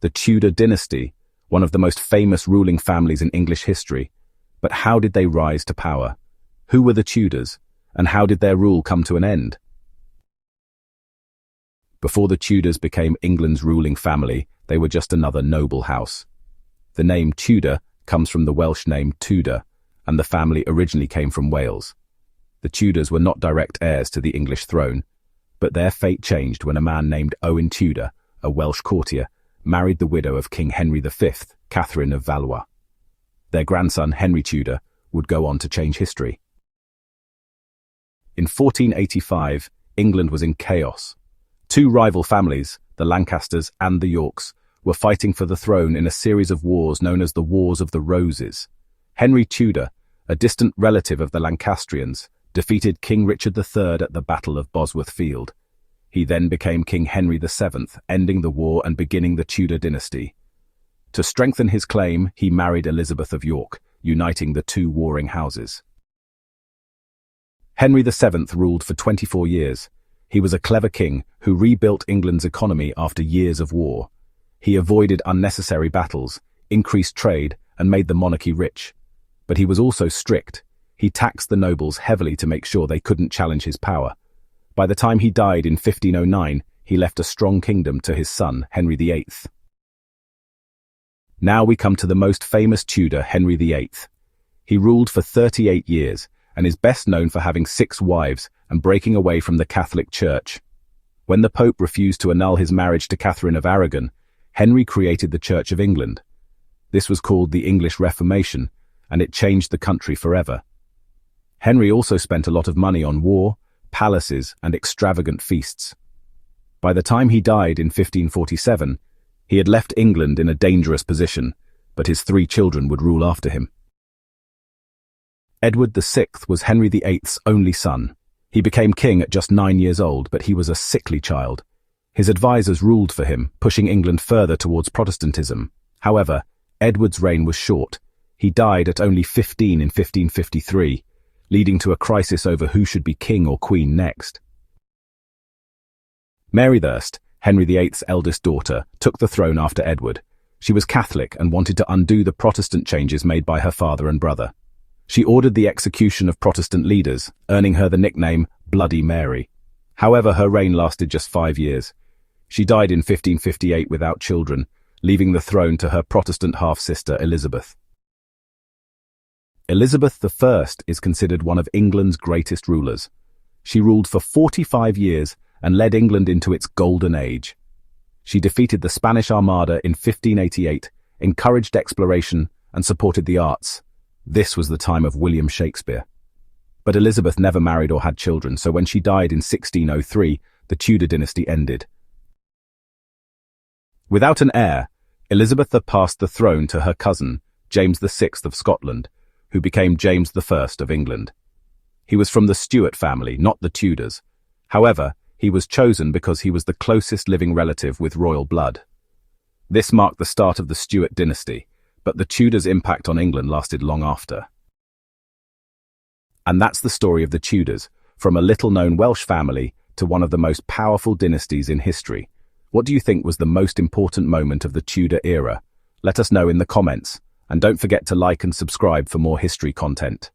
The Tudor dynasty, one of the most famous ruling families in English history. But how did they rise to power? Who were the Tudors, and how did their rule come to an end? Before the Tudors became England's ruling family, they were just another noble house. The name Tudor comes from the Welsh name Tudor, and the family originally came from Wales. The Tudors were not direct heirs to the English throne, but their fate changed when a man named Owen Tudor, a Welsh courtier, married the widow of King Henry V, Catherine of Valois. Their grandson, Henry Tudor, would go on to change history. In 1485, England was in chaos. Two rival families, the Lancasters and the Yorks, were fighting for the throne in a series of wars known as the Wars of the Roses. Henry Tudor, a distant relative of the Lancastrians, defeated King Richard III at the Battle of Bosworth field. He then became King Henry VII, ending the war and beginning the Tudor dynasty. To strengthen his claim, he married Elizabeth of York, uniting the two warring houses. Henry VII ruled for 24 years. He was a clever king who rebuilt England's economy after years of war. He avoided unnecessary battles, increased trade, and made the monarchy rich. But he was also strict. He taxed the nobles heavily to make sure they couldn't challenge his power. By the time he died in 1509, he left a strong kingdom to his son, Henry VIII. Now we come to the most famous Tudor, Henry VIII. He ruled for 38 years, and is best known for having 6 wives and breaking away from the Catholic Church. When the Pope refused to annul his marriage to Catherine of Aragon, Henry created the Church of England. This was called the English Reformation, and it changed the country forever. Henry also spent a lot of money on war, palaces, and extravagant feasts. By the time he died in 1547, he had left England in a dangerous position, but his 3 children would rule after him. Edward VI was Henry VIII's only son. He became king at just 9 years old, but he was a sickly child. His advisors ruled for him, pushing England further towards Protestantism. However, Edward's reign was short. He died at only 15 in 1553, leading to a crisis over who should be king or queen next. Mary I, Henry VIII's eldest daughter, took the throne after Edward. She was Catholic and wanted to undo the Protestant changes made by her father and brother. She ordered the execution of Protestant leaders, earning her the nickname Bloody Mary. However, her reign lasted just 5 years. She died in 1558 without children, leaving the throne to her Protestant half-sister Elizabeth. Elizabeth I is considered one of England's greatest rulers. She ruled for 45 years and led England into its golden age. She defeated the Spanish Armada in 1588, encouraged exploration, and supported the arts. This was the time of William Shakespeare. But Elizabeth never married or had children, so when she died in 1603, the Tudor dynasty ended. Without an heir, Elizabeth passed the throne to her cousin, James VI of Scotland, who became James I of England. He was from the Stuart family, not the Tudors. However, he was chosen because he was the closest living relative with royal blood. This marked the start of the Stuart dynasty, but the Tudors' impact on England lasted long after. And that's the story of the Tudors, from a little-known Welsh family to one of the most powerful dynasties in history. What do you think was the most important moment of the Tudor era? Let us know in the comments, and don't forget to like and subscribe for more history content.